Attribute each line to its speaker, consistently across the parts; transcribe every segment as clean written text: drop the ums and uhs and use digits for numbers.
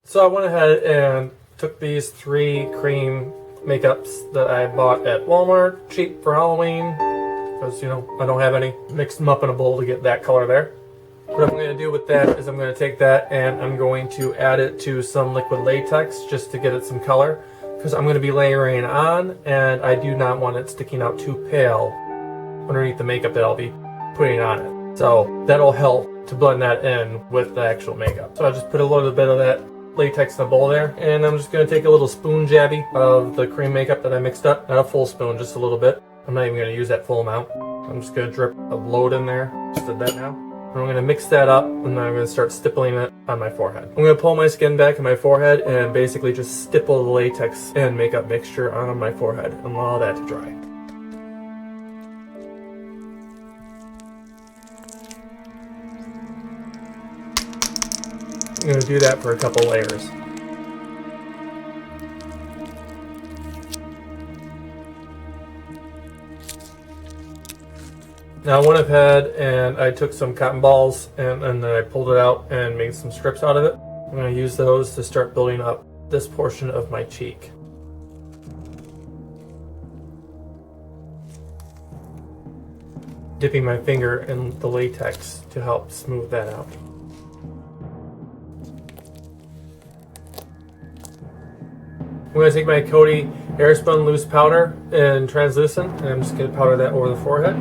Speaker 1: So I went ahead and took these 3 cream makeups that I bought at Walmart, cheap for Halloween, because, you know, I don't have any. Mixed them up in a bowl to get that color there. What I'm going to do with that is I'm going to take that and I'm going to add it to some liquid latex just to get it some color, because I'm going to be layering it on and I do not want it sticking out too pale underneath the makeup that I'll be putting on it. So that'll help to blend that in with the actual makeup. So I just put a little bit of that latex in the bowl there, and I'm just going to take a little spoon jabby of the cream makeup that I mixed up. Not a full spoon, just a little bit. I'm not even going to use that full amount. I'm just going to drip a load in there. Just did that now. And I'm going to mix that up, and then I'm going to start stippling it on my forehead. I'm going to pull my skin back in my forehead and basically just stipple the latex and makeup mixture on my forehead and allow that to dry. I'm going to do that for a couple layers. Now I went ahead and I took some cotton balls and then I pulled it out and made some strips out of it. I'm going to use those to start building up this portion of my cheek. Dipping my finger in the latex to help smooth that out. I'm going to take my Coty Airspun Loose Powder in Translucent, and I'm just going to powder that over the forehead.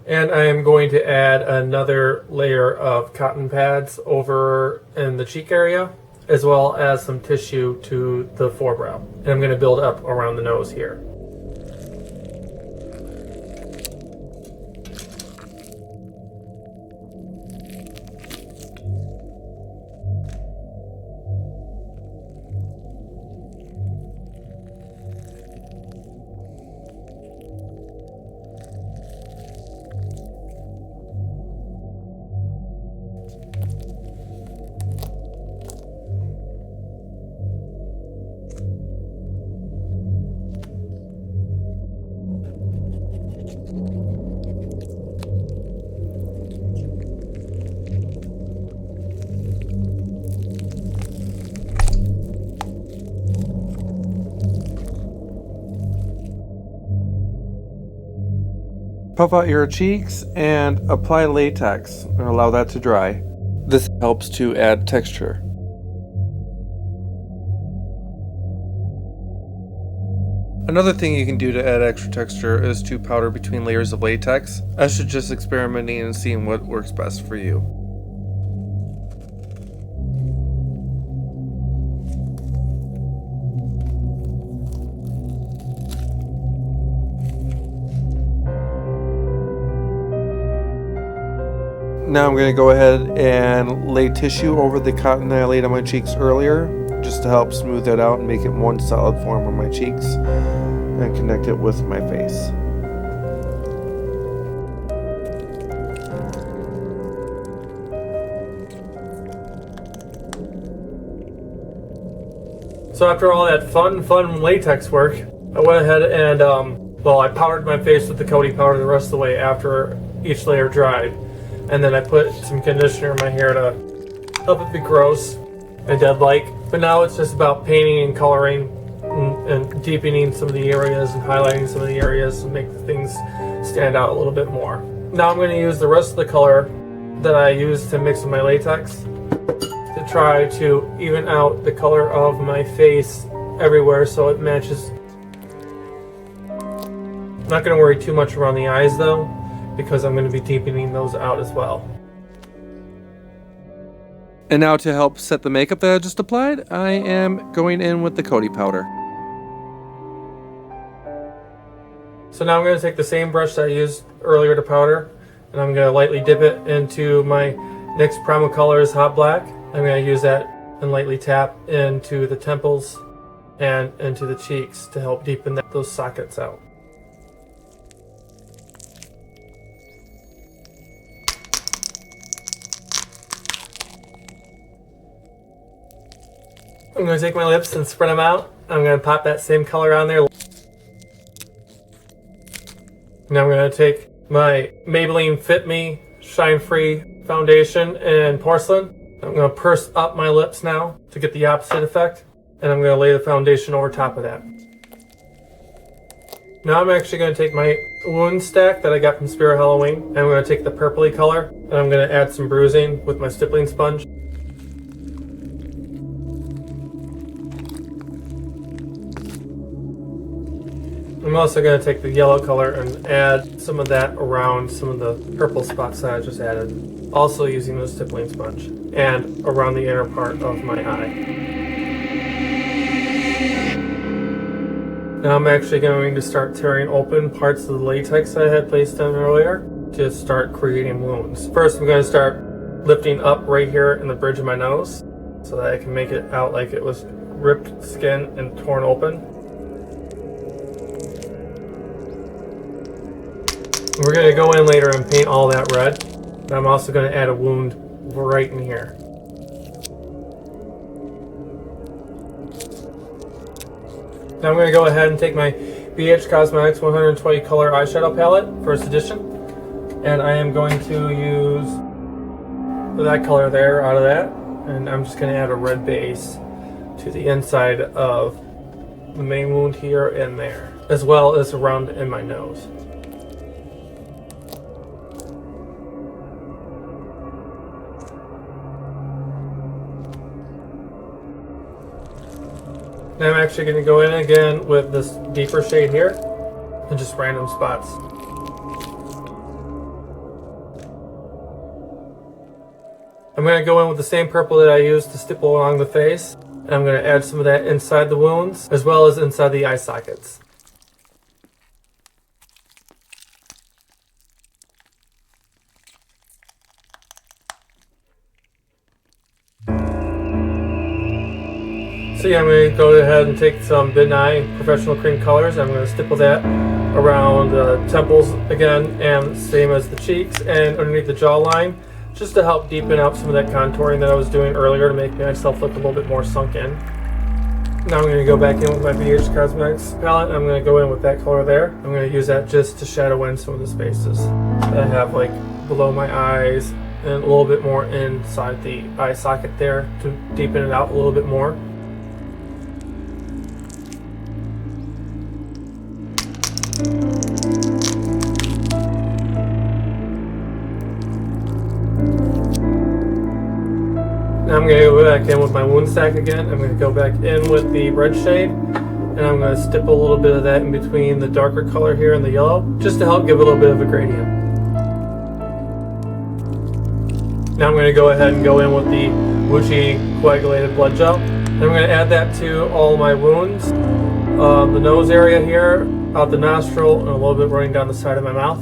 Speaker 1: And I am going to add another layer of cotton pads over in the cheek area, as well as some tissue to the forebrow. And I'm going to build up around the nose here.
Speaker 2: Puff out your cheeks and apply latex and allow that to dry. This helps to add texture. Another thing you can do to add extra texture is to powder between layers of latex. I should just experimenting and seeing what works best for you. Now I'm going to go ahead and lay tissue over the cotton that I laid on my cheeks earlier, just to help smooth that out and make it one solid form on my cheeks and connect it with my face.
Speaker 1: So after all that fun latex work, I went ahead and, I powdered my face with the Coty powder the rest of the way after each layer dried. And then I put some conditioner in my hair to help it be gross and dead-like. But now it's just about painting and coloring and deepening some of the areas and highlighting some of the areas to make the things stand out a little bit more. Now I'm going to use the rest of the color that I used to mix with my latex to try to even out the color of my face everywhere so it matches. I'm not going to worry too much around the eyes though, because I'm going to be deepening those out as well.
Speaker 2: And now to help set the makeup that I just applied, I am going in with the Coty powder.
Speaker 1: So now I'm going to take the same brush that I used earlier to powder, and I'm going to lightly dip it into my NYX Primal Colors Hot Black. I'm going to use that and lightly tap into the temples and into the cheeks to help deepen those sockets out. I'm going to take my lips and spread them out. I'm going to pop that same color on there. Now I'm going to take my Maybelline Fit Me Shine Free Foundation in Porcelain. I'm going to purse up my lips now to get the opposite effect, and I'm going to lay the foundation over top of that. Now I'm actually going to take my wound stack that I got from Spirit Halloween, and I'm going to take the purpley color, and I'm going to add some bruising with my stippling sponge. I'm also going to take the yellow color and add some of that around some of the purple spots that I just added. Also using the stippling sponge and around the inner part of my eye. Now I'm actually going to start tearing open parts of the latex I had placed on earlier to start creating wounds. First I'm going to start lifting up right here in the bridge of my nose so that I can make it out like it was ripped skin and torn open. We're going to go in later and paint all that red. And I'm also going to add a wound right in here. Now I'm going to go ahead and take my BH Cosmetics 120 color eyeshadow palette, first edition. And I am going to use that color there out of that. And I'm just going to add a red base to the inside of the main wound here and there, as well as around in my nose. Now I'm actually going to go in again with this deeper shade here and just random spots. I'm going to go in with the same purple that I used to stipple along the face, and I'm going to add some of that inside the wounds as well as inside the eye sockets. So yeah, I'm going to go ahead and take some Midnight Professional Cream colors. I'm going to stipple that around the temples again, and same as the cheeks and underneath the jawline, just to help deepen up some of that contouring that I was doing earlier to make myself look a little bit more sunk in. Now I'm going to go back in with my BH Cosmetics palette. I'm going to go in with that color there. I'm going to use that just to shadow in some of the spaces that I have like below my eyes and a little bit more inside the eye socket there to deepen it out a little bit more. Now I'm going to go back in with my wound stack again. I'm going to go back in with the red shade, and I'm going to stipple a little bit of that in between the darker color here and the yellow, just to help give a little bit of a gradient. Now I'm going to go ahead and go in with the Wuchi coagulated blood gel. And I'm going to add that to all my wounds, the nose area here, out the nostril, and a little bit running down the side of my mouth.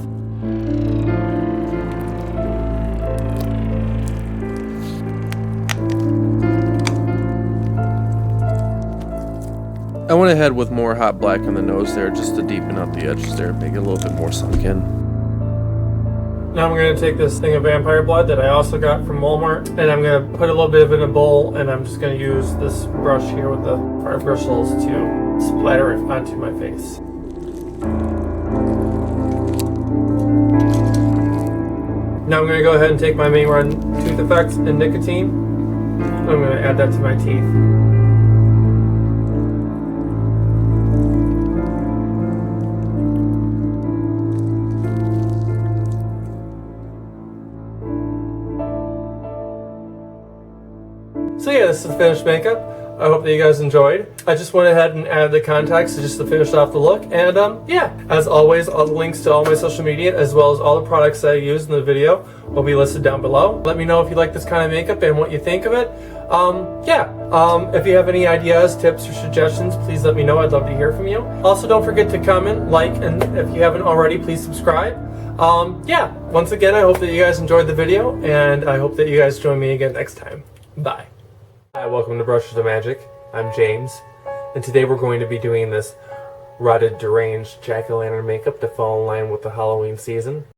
Speaker 2: I went ahead with more hot black on the nose there just to deepen out the edges there, make it a little bit more sunk in.
Speaker 1: Now I'm going to take this thing of vampire blood that I also got from Walmart, and I'm going to put a little bit of it in a bowl, and I'm just going to use this brush here with the hard bristles to splatter it onto my face. Now I'm going to go ahead and take my Main Run Tooth Effects and Nicotine. I'm going to add that to my teeth. So yeah, this is the finished makeup. I hope that you guys enjoyed. I just went ahead and added the contacts just to finish off the look. And yeah, as always, all the links to all my social media as well as all the products that I used in the video will be listed down below. Let me know if you like this kind of makeup and what you think of it. If you have any ideas, tips, or suggestions, please let me know. I'd love to hear from you. Also, don't forget to comment, like, and if you haven't already, please subscribe. Once again, I hope that you guys enjoyed the video, and I hope that you guys join me again next time. Bye. Hi, welcome to Brushes of Magic. I'm James, and today we're going to be doing this rotted, deranged jack-o'-lantern makeup to fall in line with the Halloween season.